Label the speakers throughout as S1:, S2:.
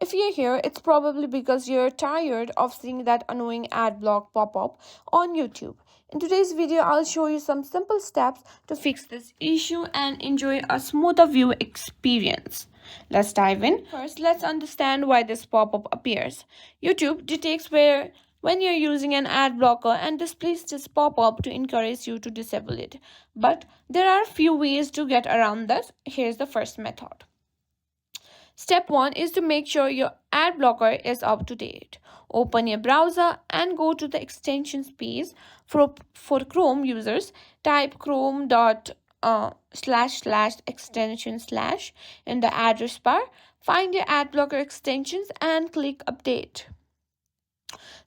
S1: If you're here, it's probably because you're tired of seeing that annoying ad block pop up on YouTube. In today's video, I'll show you some simple steps to fix this issue and enjoy a smoother view experience. Let's dive in. First, let's understand why this pop up appears. YouTube detects when you're using an ad blocker and displays this pop up to encourage you to disable it. But there are a few ways to get around this. Here's the first method. Step 1 is to make sure your ad blocker is up to date. Open your browser and go to the extensions page. For Chrome users, type chrome.//extension/ in the address bar. Find your ad blocker extensions and click update.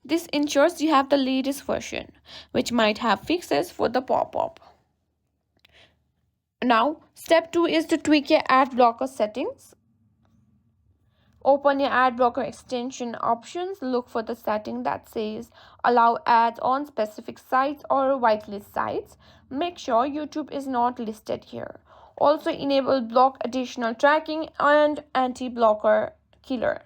S1: This ensures you have the latest version, which might have fixes for the pop-up. Now, step 2 is to tweak your ad blocker settings. Open your ad blocker extension options. Look for the setting that says allow ads on specific sites or whitelist sites. Make sure YouTube is not listed here. Also enable block additional tracking and anti-blocker killer.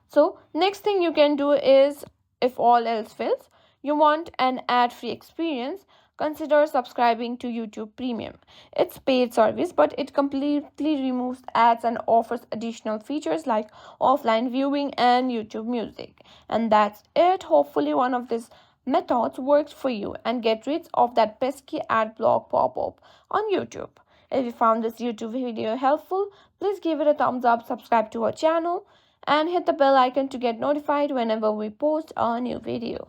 S1: So next thing you can do is, if all else fails, you want an ad-free experience, consider subscribing to YouTube Premium. It's paid service, but it completely removes ads and offers additional features like offline viewing and YouTube Music. And that's it. Hopefully one of these methods works for you and get rid of that pesky ad block pop-up on YouTube. If you found this YouTube video helpful, please give it a thumbs up, subscribe to our channel, and hit the bell icon to get notified whenever we post a new video.